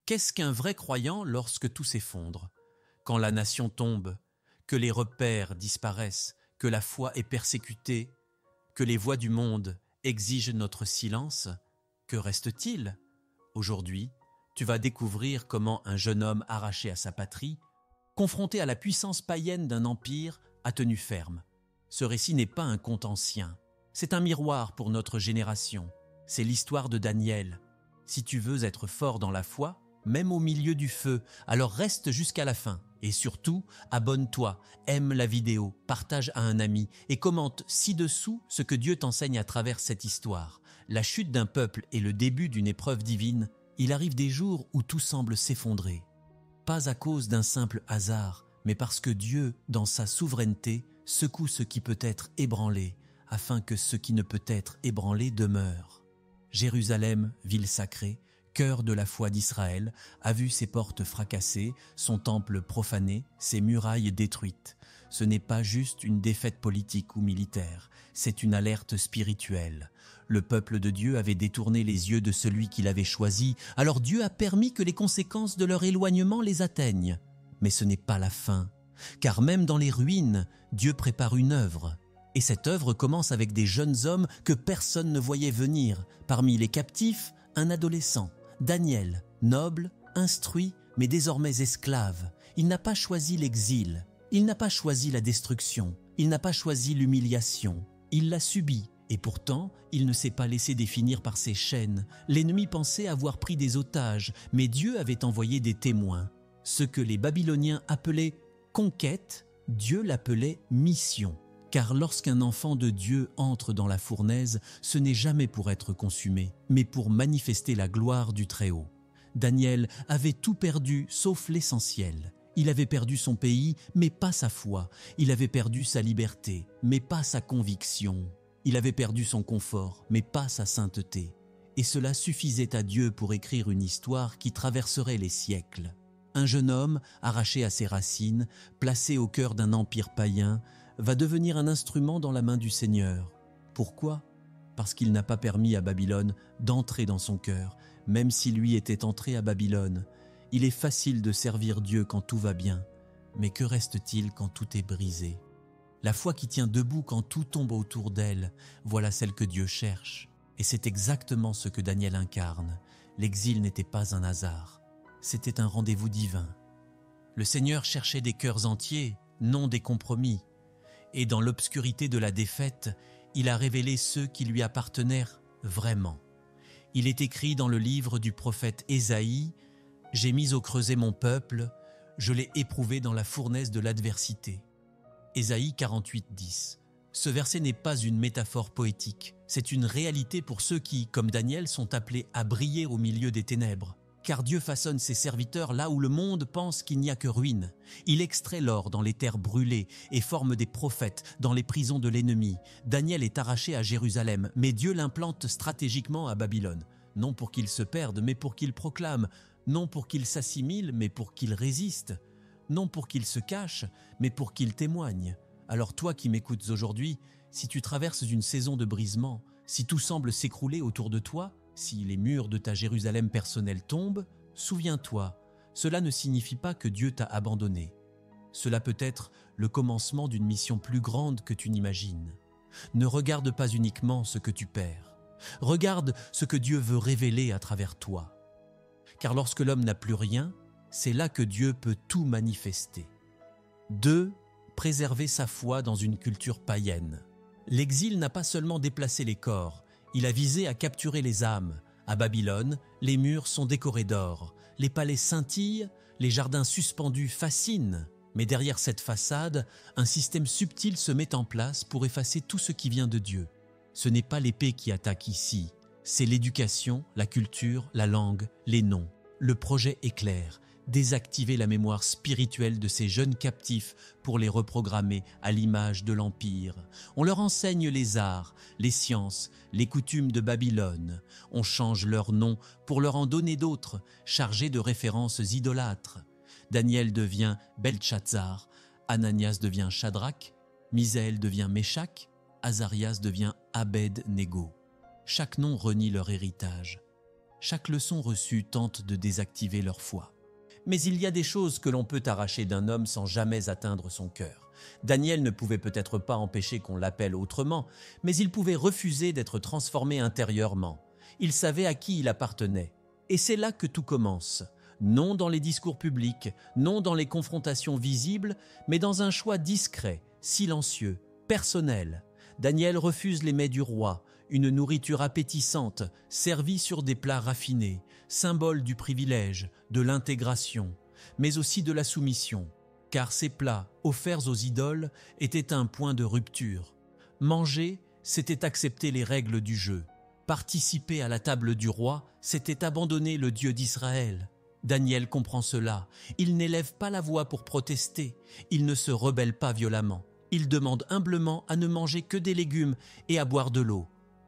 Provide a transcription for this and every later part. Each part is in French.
Qu'est-ce qu'un vrai croyant lorsque tout s'effondre? Quand la nation tombe, que les repères disparaissent, que la foi est persécutée, que les voix du monde exigent notre silence, que reste-t-il? Aujourd'hui, tu vas découvrir comment un jeune homme arraché à sa patrie, confronté à la puissance païenne d'un empire, a tenu ferme. Ce récit n'est pas un conte ancien, c'est un miroir pour notre génération. C'est l'histoire de Daniel. Si tu veux être fort dans la foi, même au milieu du feu, alors reste jusqu'à la fin. Et surtout, abonne-toi, aime la vidéo, partage à un ami et commente ci-dessous ce que Dieu t'enseigne à travers cette histoire. La chute d'un peuple est le début d'une épreuve divine. Il arrive des jours où tout semble s'effondrer. Pas à cause d'un simple hasard, mais parce que Dieu, dans sa souveraineté, secoue ce qui peut être ébranlé, afin que ce qui ne peut être ébranlé demeure. Jérusalem, ville sacrée, cœur de la foi d'Israël, a vu ses portes fracassées, son temple profané, ses murailles détruites. Ce n'est pas juste une défaite politique ou militaire, c'est une alerte spirituelle. Le peuple de Dieu avait détourné les yeux de celui qu'il avait choisi, alors Dieu a permis que les conséquences de leur éloignement les atteignent. Mais ce n'est pas la fin, car même dans les ruines, Dieu prépare une œuvre. Et cette œuvre commence avec des jeunes hommes que personne ne voyait venir. Parmi les captifs, un adolescent, Daniel, noble, instruit, mais désormais esclave. Il n'a pas choisi l'exil, il n'a pas choisi la destruction, il n'a pas choisi l'humiliation. Il l'a subi, et pourtant, il ne s'est pas laissé définir par ses chaînes. L'ennemi pensait avoir pris des otages, mais Dieu avait envoyé des témoins. Ce que les Babyloniens appelaient conquête, Dieu l'appelait mission. Car lorsqu'un enfant de Dieu entre dans la fournaise, ce n'est jamais pour être consumé, mais pour manifester la gloire du Très-Haut. Daniel avait tout perdu sauf l'essentiel. Il avait perdu son pays, mais pas sa foi. Il avait perdu sa liberté, mais pas sa conviction. Il avait perdu son confort, mais pas sa sainteté. Et cela suffisait à Dieu pour écrire une histoire qui traverserait les siècles. Un jeune homme, arraché à ses racines, placé au cœur d'un empire païen, va devenir un instrument dans la main du Seigneur. Pourquoi? Parce qu'il n'a pas permis à Babylone d'entrer dans son cœur, même si lui était entré à Babylone. Il est facile de servir Dieu quand tout va bien, mais que reste-t-il quand tout est brisé? La foi qui tient debout quand tout tombe autour d'elle, voilà celle que Dieu cherche. Et c'est exactement ce que Daniel incarne. L'exil n'était pas un hasard, c'était un rendez-vous divin. Le Seigneur cherchait des cœurs entiers, non des compromis. Et dans l'obscurité de la défaite, il a révélé ceux qui lui appartenaient vraiment. Il est écrit dans le livre du prophète Ésaïe « J'ai mis au creuset mon peuple, je l'ai éprouvé dans la fournaise de l'adversité ». Ésaïe 48:10. Ce verset n'est pas une métaphore poétique, c'est une réalité pour ceux qui, comme Daniel, sont appelés à briller au milieu des ténèbres. Car Dieu façonne ses serviteurs là où le monde pense qu'il n'y a que ruine. Il extrait l'or dans les terres brûlées et forme des prophètes dans les prisons de l'ennemi. Daniel est arraché à Jérusalem, mais Dieu l'implante stratégiquement à Babylone. Non pour qu'il se perde, mais pour qu'il proclame. Non pour qu'il s'assimile, mais pour qu'il résiste. Non pour qu'il se cache, mais pour qu'il témoigne. Alors toi qui m'écoutes aujourd'hui, si tu traverses une saison de brisement, si tout semble s'écrouler autour de toi, si les murs de ta Jérusalem personnelle tombent, souviens-toi, cela ne signifie pas que Dieu t'a abandonné. Cela peut être le commencement d'une mission plus grande que tu n'imagines. Ne regarde pas uniquement ce que tu perds. Regarde ce que Dieu veut révéler à travers toi. Car lorsque l'homme n'a plus rien, c'est là que Dieu peut tout manifester. 2. Préserver sa foi dans une culture païenne. L'exil n'a pas seulement déplacé les corps, il a visé à capturer les âmes. À Babylone, les murs sont décorés d'or, les palais scintillent, les jardins suspendus fascinent. Mais derrière cette façade, un système subtil se met en place pour effacer tout ce qui vient de Dieu. Ce n'est pas l'épée qui attaque ici, c'est l'éducation, la culture, la langue, les noms. Le projet est clair. Désactiver la mémoire spirituelle de ces jeunes captifs pour les reprogrammer à l'image de l'Empire. On leur enseigne les arts, les sciences, les coutumes de Babylone. On change leurs noms pour leur en donner d'autres, chargés de références idolâtres. Daniel devient Beltchazzar, Ananias devient Shadrach, Misaël devient Méshach, Azarias devient Abed-Nego. Chaque nom renie leur héritage. chaque leçon reçue tente de désactiver leur foi. Mais il y a des choses que l'on peut arracher d'un homme sans jamais atteindre son cœur. Daniel ne pouvait peut-être pas empêcher qu'on l'appelle autrement, mais il pouvait refuser d'être transformé intérieurement. Il savait à qui il appartenait. Et c'est là que tout commence. Non dans les discours publics, non dans les confrontations visibles, mais dans un choix discret, silencieux, personnel. Daniel refuse les mets du roi, une nourriture appétissante, servie sur des plats raffinés, symbole du privilège, de l'intégration, mais aussi de la soumission, car ces plats, offerts aux idoles, étaient un point de rupture. Manger, c'était accepter les règles du jeu. Participer à la table du roi, c'était abandonner le Dieu d'Israël. Daniel comprend cela. Il n'élève pas la voix pour protester. Il ne se rebelle pas violemment. Il demande humblement à ne manger que des légumes et à boire de l'eau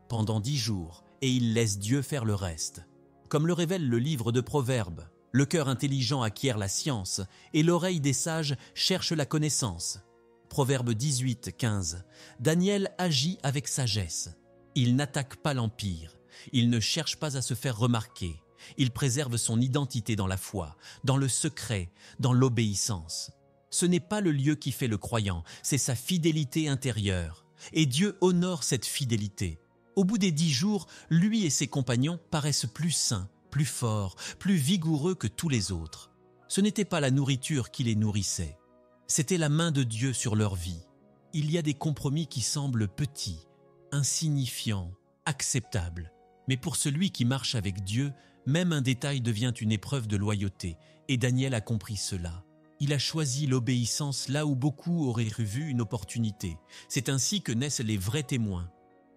pendant 10 jours, et il laisse Dieu faire le reste. Comme le révèle le livre de Proverbes, le cœur intelligent acquiert la science et l'oreille des sages cherche la connaissance. Proverbe 18, 15. Daniel agit avec sagesse. Il n'attaque pas l'empire. Il ne cherche pas à se faire remarquer. Il préserve son identité dans la foi, dans le secret, dans l'obéissance. Ce n'est pas le lieu qui fait le croyant, c'est sa fidélité intérieure. Et Dieu honore cette fidélité. Au bout des 10 jours, lui et ses compagnons paraissent plus sains, plus forts, plus vigoureux que tous les autres. Ce n'était pas la nourriture qui les nourrissait. C'était la main de Dieu sur leur vie. Il y a des compromis qui semblent petits, insignifiants, acceptables. Mais pour celui qui marche avec Dieu, même un détail devient une épreuve de loyauté. Et Daniel a compris cela. Il a choisi l'obéissance là où beaucoup auraient vu une opportunité. C'est ainsi que naissent les vrais témoins.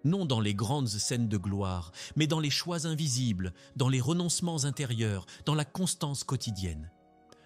Non dans les grandes scènes de gloire, mais dans les choix invisibles, dans les renoncements intérieurs, dans la constance quotidienne.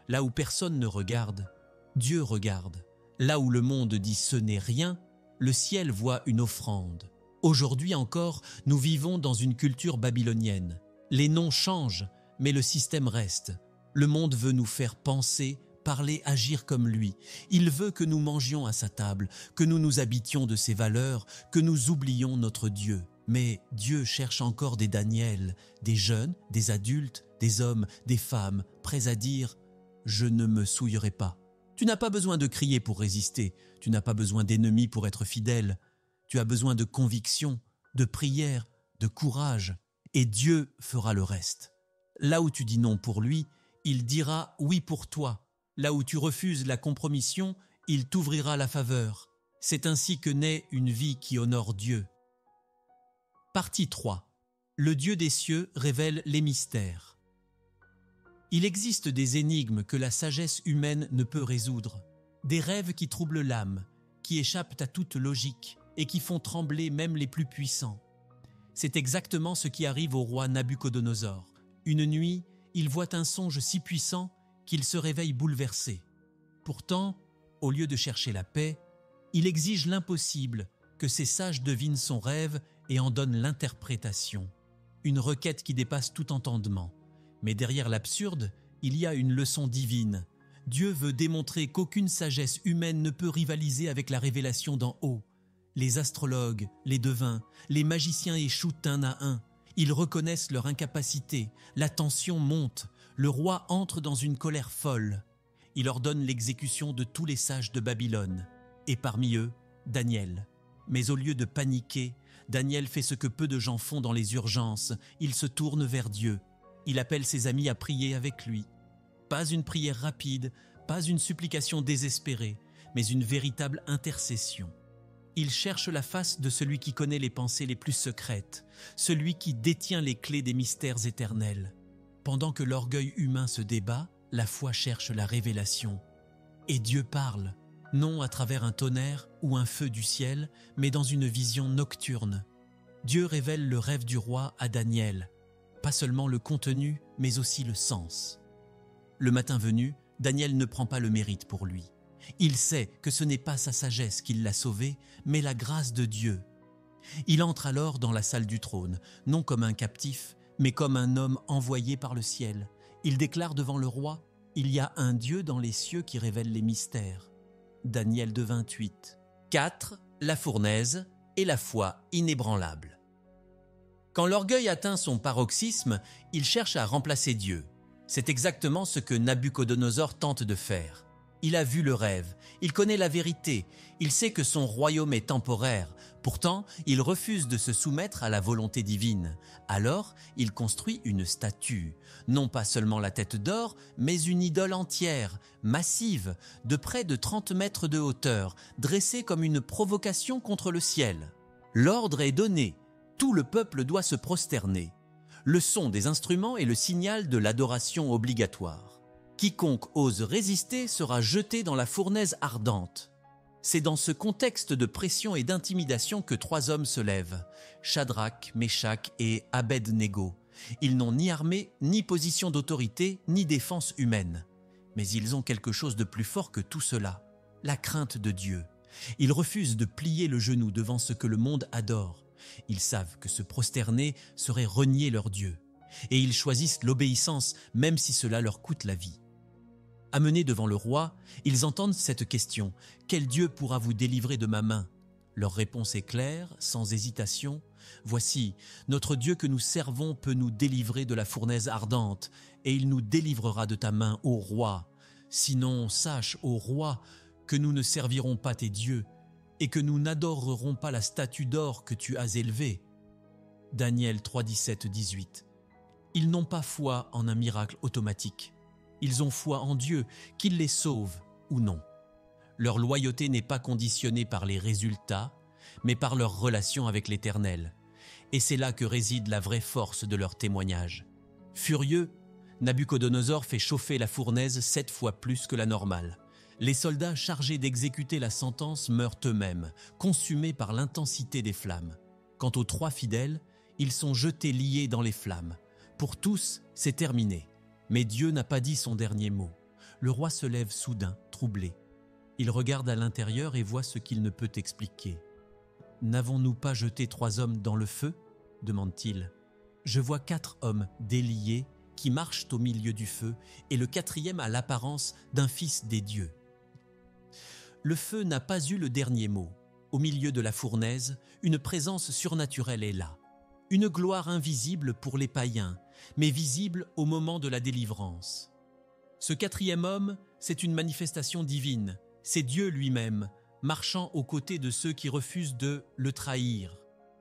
Là où personne ne regarde, Dieu regarde. Là où le monde dit ce n'est rien, le ciel voit une offrande. Aujourd'hui encore, nous vivons dans une culture babylonienne. Les noms changent, mais le système reste. Le monde veut nous faire penser, parler, agir comme lui. Il veut que nous mangions à sa table, que nous nous habitions de ses valeurs, que nous oublions notre Dieu. Mais Dieu cherche encore des Daniel, des jeunes, des adultes, des hommes, des femmes, prêts à dire « Je ne me souillerai pas ». Tu n'as pas besoin de crier pour résister, tu n'as pas besoin d'ennemis pour être fidèle. Tu as besoin de conviction, de prière, de courage, et Dieu fera le reste. Là où tu dis non pour lui, il dira oui pour toi. Là où tu refuses la compromission, il t'ouvrira la faveur. C'est ainsi que naît une vie qui honore Dieu. Partie 3. Le Dieu des cieux révèle les mystères. Il existe des énigmes que la sagesse humaine ne peut résoudre, des rêves qui troublent l'âme, qui échappent à toute logique et qui font trembler même les plus puissants. C'est exactement ce qui arrive au roi Nabuchodonosor. Une nuit, il voit un songe si puissant qu'il se réveille bouleversé. Pourtant, au lieu de chercher la paix, il exige l'impossible, que ses sages devinent son rêve et en donnent l'interprétation. Une requête qui dépasse tout entendement. Mais derrière l'absurde, il y a une leçon divine. Dieu veut démontrer qu'aucune sagesse humaine ne peut rivaliser avec la révélation d'en haut. Les astrologues, les devins, les magiciens échouent un à un. Ils reconnaissent leur incapacité, la tension monte, le roi entre dans une colère folle. Il ordonne l'exécution de tous les sages de Babylone, et parmi eux, Daniel. Mais au lieu de paniquer, Daniel fait ce que peu de gens font dans les urgences, il se tourne vers Dieu. Il appelle ses amis à prier avec lui. Pas une prière rapide, pas une supplication désespérée, mais une véritable intercession. Il cherche la face de celui qui connaît les pensées les plus secrètes, celui qui détient les clés des mystères éternels. Pendant que l'orgueil humain se débat, la foi cherche la révélation. Et Dieu parle, non à travers un tonnerre ou un feu du ciel, mais dans une vision nocturne. Dieu révèle le rêve du roi à Daniel, pas seulement le contenu, mais aussi le sens. Le matin venu, Daniel ne prend pas le mérite pour lui. Il sait que ce n'est pas sa sagesse qui l'a sauvé, mais la grâce de Dieu. Il entre alors dans la salle du trône, non comme un captif, mais comme un homme envoyé par le ciel. Il déclare devant le roi, « Il y a un Dieu dans les cieux qui révèle les mystères. » Daniel 2,28. 4. La fournaise et la foi inébranlable. Quand l'orgueil atteint son paroxysme, il cherche à remplacer Dieu. C'est exactement ce que Nabuchodonosor tente de faire. Il a vu le rêve, il connaît la vérité, il sait que son royaume est temporaire. Pourtant, il refuse de se soumettre à la volonté divine. Alors, il construit une statue, non pas seulement la tête d'or, mais une idole entière, massive, de près de 30 mètres de hauteur, dressée comme une provocation contre le ciel. L'ordre est donné, tout le peuple doit se prosterner. Le son des instruments est le signal de l'adoration obligatoire. Quiconque ose résister sera jeté dans la fournaise ardente. C'est dans ce contexte de pression et d'intimidation que 3 hommes se lèvent, Shadrach, Meshach et Abed-Nego. Ils n'ont ni armée, ni position d'autorité, ni défense humaine. Mais ils ont quelque chose de plus fort que tout cela, la crainte de Dieu. Ils refusent de plier le genou devant ce que le monde adore. Ils savent que se prosterner serait renier leur Dieu. Et ils choisissent l'obéissance même si cela leur coûte la vie. Amenés devant le roi, ils entendent cette question : « Quel Dieu pourra vous délivrer de ma main ?» Leur réponse est claire, sans hésitation. « Voici, notre Dieu que nous servons peut nous délivrer de la fournaise ardente, et il nous délivrera de ta main, ô roi. Sinon, sache, ô roi, que nous ne servirons pas tes dieux, et que nous n'adorerons pas la statue d'or que tu as élevée. » Daniel 3, 17-18. Ils n'ont pas foi en un miracle automatique. Ils ont foi en Dieu, qu'il les sauve ou non. Leur loyauté n'est pas conditionnée par les résultats, mais par leur relation avec l'Éternel. Et c'est là que réside la vraie force de leur témoignage. Furieux, Nabuchodonosor fait chauffer la fournaise 7 fois plus que la normale. Les soldats chargés d'exécuter la sentence meurent eux-mêmes, consumés par l'intensité des flammes. Quant aux 3 fidèles, ils sont jetés liés dans les flammes. Pour tous, c'est terminé. Mais Dieu n'a pas dit son dernier mot. Le roi se lève soudain, troublé. Il regarde à l'intérieur et voit ce qu'il ne peut expliquer. « N'avons-nous pas jeté 3 hommes dans le feu ?» demande-t-il. « Je vois 4 hommes déliés qui marchent au milieu du feu, et le 4e a l'apparence d'un fils des dieux. » Le feu n'a pas eu le dernier mot. Au milieu de la fournaise, une présence surnaturelle est là. Une gloire invisible pour les païens, mais visible au moment de la délivrance. Ce 4e homme, c'est une manifestation divine, c'est Dieu lui-même, marchant aux côtés de ceux qui refusent de le trahir.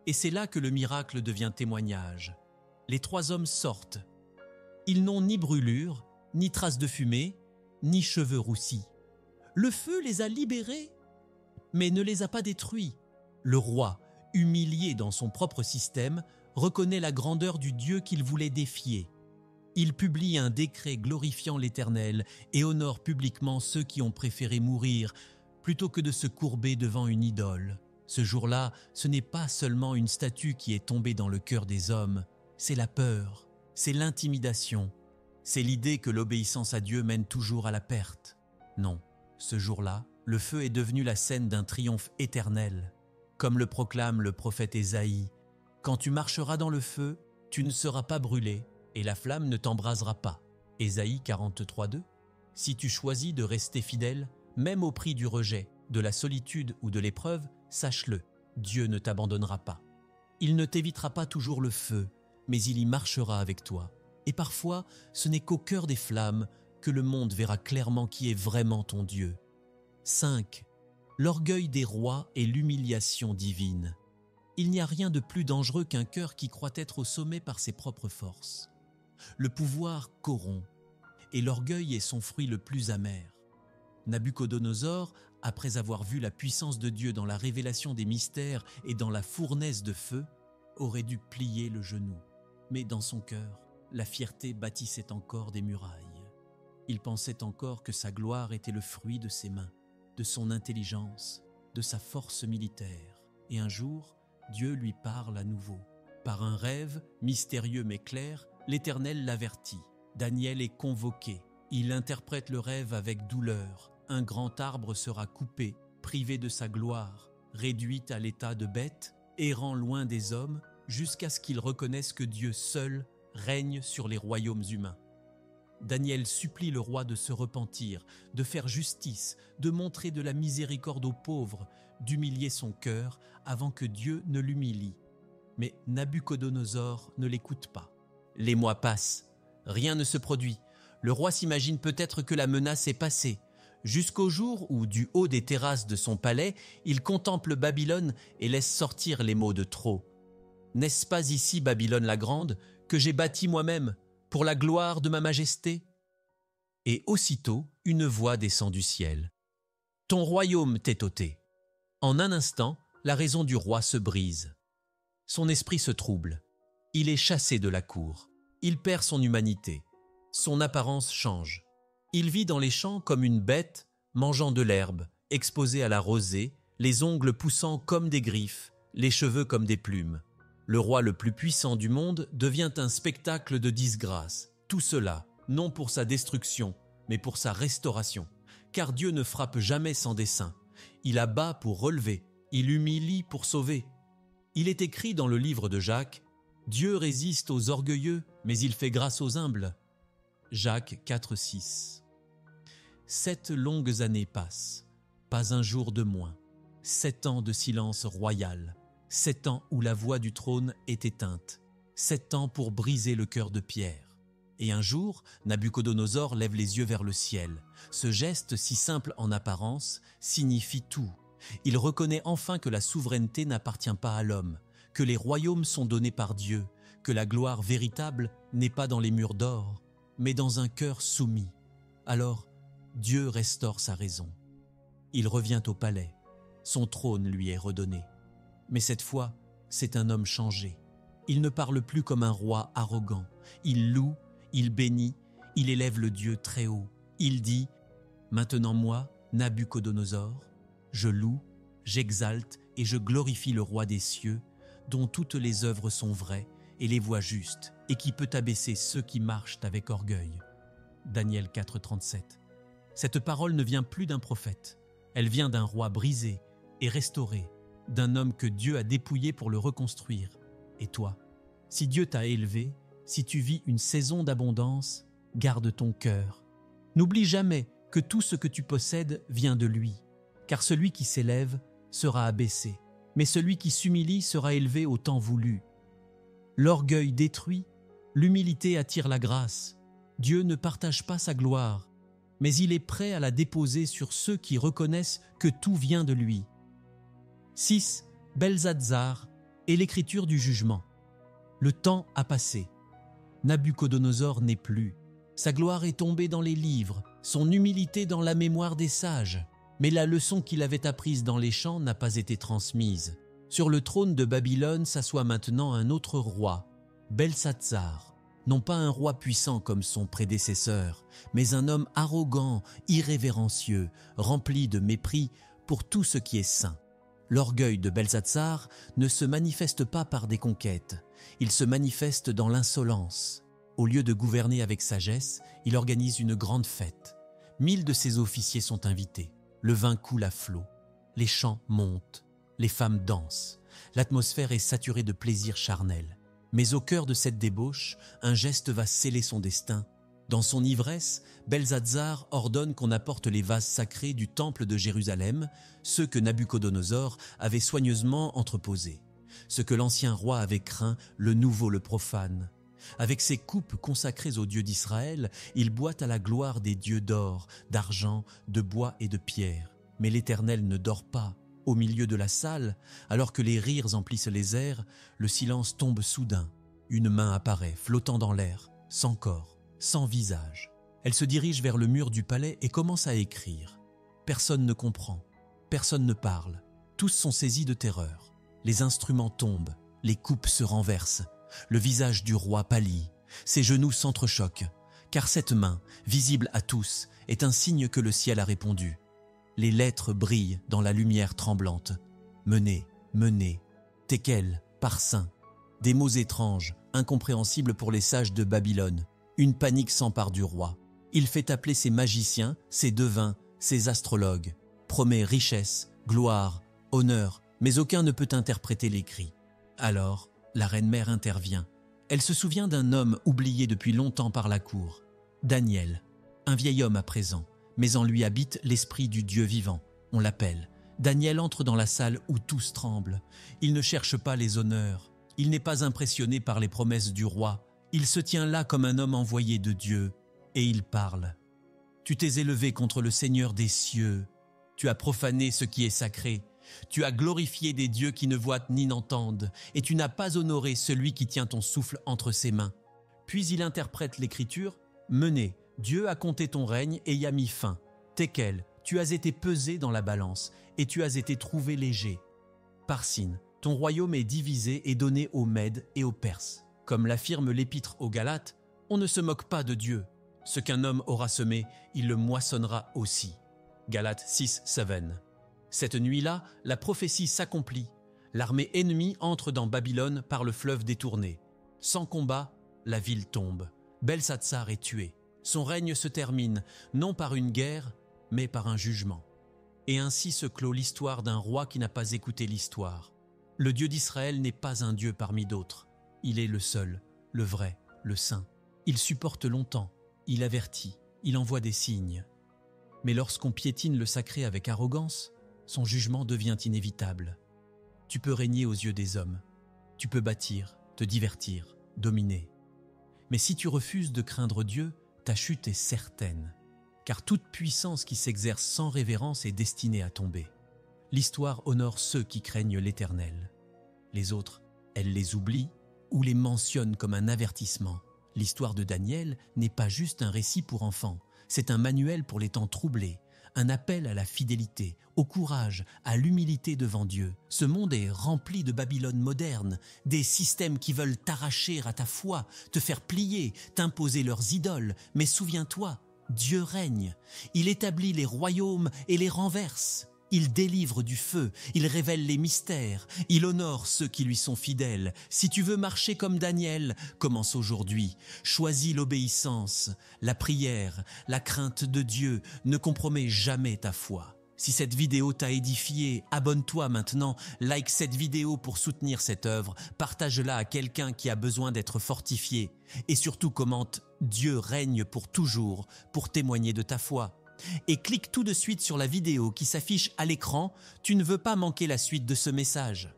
Et c'est là que le miracle devient témoignage. Les 3 hommes sortent. Ils n'ont ni brûlure, ni trace de fumée, ni cheveux roussis. Le feu les a libérés, mais ne les a pas détruits. Le roi, humilié dans son propre système, reconnaît la grandeur du Dieu qu'il voulait défier. Il publie un décret glorifiant l'Éternel et honore publiquement ceux qui ont préféré mourir plutôt que de se courber devant une idole. Ce jour-là, ce n'est pas seulement une statue qui est tombée dans le cœur des hommes, c'est la peur, c'est l'intimidation, c'est l'idée que l'obéissance à Dieu mène toujours à la perte. Non, ce jour-là, le feu est devenu la scène d'un triomphe éternel. Comme le proclame le prophète Ésaïe, « Quand tu marcheras dans le feu, tu ne seras pas brûlé, et la flamme ne t'embrasera pas. » Ésaïe 43:2. Si tu choisis de rester fidèle, même au prix du rejet, de la solitude ou de l'épreuve, sache-le, Dieu ne t'abandonnera pas. Il ne t'évitera pas toujours le feu, mais il y marchera avec toi. Et parfois, ce n'est qu'au cœur des flammes que le monde verra clairement qui est vraiment ton Dieu. 5. L'orgueil des rois et l'humiliation divine. Il n'y a rien de plus dangereux qu'un cœur qui croit être au sommet par ses propres forces. Le pouvoir corrompt, et l'orgueil est son fruit le plus amer. Nabuchodonosor, après avoir vu la puissance de Dieu dans la révélation des mystères et dans la fournaise de feu, aurait dû plier le genou. Mais dans son cœur, la fierté bâtissait encore des murailles. Il pensait encore que sa gloire était le fruit de ses mains, de son intelligence, de sa force militaire. Et un jour, Dieu lui parle à nouveau. Par un rêve, mystérieux mais clair, l'Éternel l'avertit. Daniel est convoqué. Il interprète le rêve avec douleur. Un grand arbre sera coupé, privé de sa gloire, réduit à l'état de bête, errant loin des hommes, jusqu'à ce qu'il reconnaisse que Dieu seul règne sur les royaumes humains. Daniel supplie le roi de se repentir, de faire justice, de montrer de la miséricorde aux pauvres, d'humilier son cœur avant que Dieu ne l'humilie. Mais Nabuchodonosor ne l'écoute pas. Les mois passent, rien ne se produit. Le roi s'imagine peut-être que la menace est passée, jusqu'au jour où, du haut des terrasses de son palais, il contemple Babylone et laisse sortir les mots de trop. « N'est-ce pas ici, Babylone la grande, que j'ai bâti moi-même, pour la gloire de ma majesté ?» Et aussitôt, une voix descend du ciel. « Ton royaume t'est ôté. » En un instant, la raison du roi se brise. Son esprit se trouble. Il est chassé de la cour. Il perd son humanité. Son apparence change. Il vit dans les champs comme une bête, mangeant de l'herbe, exposé à la rosée, les ongles poussant comme des griffes, les cheveux comme des plumes. Le roi le plus puissant du monde devient un spectacle de disgrâce. Tout cela, non pour sa destruction, mais pour sa restauration. Car Dieu ne frappe jamais sans dessein. Il abat pour relever, il humilie pour sauver. Il est écrit dans le livre de Jacques, « Dieu résiste aux orgueilleux, mais il fait grâce aux humbles. » Jacques 4,6. 7 longues années passent, pas un jour de moins. 7 ans de silence royal, 7 ans où la voix du trône est éteinte, 7 ans pour briser le cœur de pierre. Et un jour, Nabuchodonosor lève les yeux vers le ciel. Ce geste, si simple en apparence, signifie tout. Il reconnaît enfin que la souveraineté n'appartient pas à l'homme, que les royaumes sont donnés par Dieu, que la gloire véritable n'est pas dans les murs d'or, mais dans un cœur soumis. Alors, Dieu restaure sa raison. Il revient au palais. Son trône lui est redonné. Mais cette fois, c'est un homme changé. Il ne parle plus comme un roi arrogant. Il loue, il bénit, il élève le Dieu très haut. Il dit « Maintenant moi, Nabuchodonosor, je loue, j'exalte et je glorifie le roi des cieux, dont toutes les œuvres sont vraies et les voies justes, et qui peut abaisser ceux qui marchent avec orgueil. » Daniel 4,37. Cette parole ne vient plus d'un prophète. Elle vient d'un roi brisé et restauré, d'un homme que Dieu a dépouillé pour le reconstruire. Et toi, si Dieu t'a élevé, si tu vis une saison d'abondance, garde ton cœur. N'oublie jamais que tout ce que tu possèdes vient de lui, car celui qui s'élève sera abaissé, mais celui qui s'humilie sera élevé au temps voulu. L'orgueil détruit, l'humilité attire la grâce. Dieu ne partage pas sa gloire, mais il est prêt à la déposer sur ceux qui reconnaissent que tout vient de lui. 6. Belsatsar et l'écriture du jugement. Le temps a passé. Nabuchodonosor n'est plus. Sa gloire est tombée dans les livres, son humilité dans la mémoire des sages. Mais la leçon qu'il avait apprise dans les champs n'a pas été transmise. Sur le trône de Babylone s'assoit maintenant un autre roi, Belsatsar. Non pas un roi puissant comme son prédécesseur, mais un homme arrogant, irrévérencieux, rempli de mépris pour tout ce qui est saint. L'orgueil de Belsatsar ne se manifeste pas par des conquêtes, il se manifeste dans l'insolence. Au lieu de gouverner avec sagesse, il organise une grande fête. 1000 de ses officiers sont invités. Le vin coule à flot, les chants montent, les femmes dansent. L'atmosphère est saturée de plaisir charnel. Mais au cœur de cette débauche, un geste va sceller son destin. Dans son ivresse, Belsatsar ordonne qu'on apporte les vases sacrés du temple de Jérusalem, ceux que Nabuchodonosor avait soigneusement entreposés. Ce que l'ancien roi avait craint, le nouveau le profane. Avec ses coupes consacrées au Dieu d'Israël, il boit à la gloire des dieux d'or, d'argent, de bois et de pierre. Mais l'Éternel ne dort pas. Au milieu de la salle, alors que les rires emplissent les airs, le silence tombe soudain. Une main apparaît, flottant dans l'air, sans corps, sans visage. Elle se dirige vers le mur du palais et commence à écrire. Personne ne comprend, personne ne parle. Tous sont saisis de terreur. Les instruments tombent, les coupes se renversent. Le visage du roi pâlit, ses genoux s'entrechoquent, car cette main, visible à tous, est un signe que le ciel a répondu. Les lettres brillent dans la lumière tremblante. Menez, menez, Tekel, parsain. Des mots étranges, incompréhensibles pour les sages de Babylone. Une panique s'empare du roi. Il fait appeler ses magiciens, ses devins, ses astrologues. Promet richesse, gloire, honneur, mais aucun ne peut interpréter les cris. Alors, la reine-mère intervient. Elle se souvient d'un homme oublié depuis longtemps par la cour. Daniel, un vieil homme à présent, mais en lui habite l'esprit du Dieu vivant. On l'appelle. Daniel entre dans la salle où tous tremblent. Il ne cherche pas les honneurs. Il n'est pas impressionné par les promesses du roi. Il se tient là comme un homme envoyé de Dieu, et il parle. Tu t'es élevé contre le Seigneur des cieux. Tu as profané ce qui est sacré. Tu as glorifié des dieux qui ne voient ni n'entendent, et tu n'as pas honoré celui qui tient ton souffle entre ses mains. Puis il interprète l'Écriture. Mené, Dieu a compté ton règne et y a mis fin. Tekel, tu as été pesé dans la balance, et tu as été trouvé léger. Parsin, ton royaume est divisé et donné aux Mèdes et aux Perses. Comme l'affirme l'Épître aux Galates, on ne se moque pas de Dieu. Ce qu'un homme aura semé, il le moissonnera aussi. Galates 6:7. Cette nuit-là, la prophétie s'accomplit. L'armée ennemie entre dans Babylone par le fleuve détourné. Sans combat, la ville tombe. Belshazzar est tué. Son règne se termine, non par une guerre, mais par un jugement. Et ainsi se clôt l'histoire d'un roi qui n'a pas écouté l'histoire. Le Dieu d'Israël n'est pas un Dieu parmi d'autres. Il est le seul, le vrai, le saint. Il supporte longtemps, il avertit, il envoie des signes. Mais lorsqu'on piétine le sacré avec arrogance, son jugement devient inévitable. Tu peux régner aux yeux des hommes. Tu peux bâtir, te divertir, dominer. Mais si tu refuses de craindre Dieu, ta chute est certaine. Car toute puissance qui s'exerce sans révérence est destinée à tomber. L'histoire honore ceux qui craignent l'Éternel. Les autres, elle les oublie ou les mentionne comme un avertissement. L'histoire de Daniel n'est pas juste un récit pour enfants, c'est un manuel pour les temps troublés, un appel à la fidélité, au courage, à l'humilité devant Dieu. Ce monde est rempli de Babylone moderne, des systèmes qui veulent t'arracher à ta foi, te faire plier, t'imposer leurs idoles. Mais souviens-toi, Dieu règne, il établit les royaumes et les renverse. Il délivre du feu, il révèle les mystères, il honore ceux qui lui sont fidèles. Si tu veux marcher comme Daniel, commence aujourd'hui. Choisis l'obéissance, la prière, la crainte de Dieu. Ne compromets jamais ta foi. Si cette vidéo t'a édifié, abonne-toi maintenant, like cette vidéo pour soutenir cette œuvre, partage-la à quelqu'un qui a besoin d'être fortifié et surtout commente « Dieu règne pour toujours » pour témoigner de ta foi. Et clique tout de suite sur la vidéo qui s'affiche à l'écran, tu ne veux pas manquer la suite de ce message.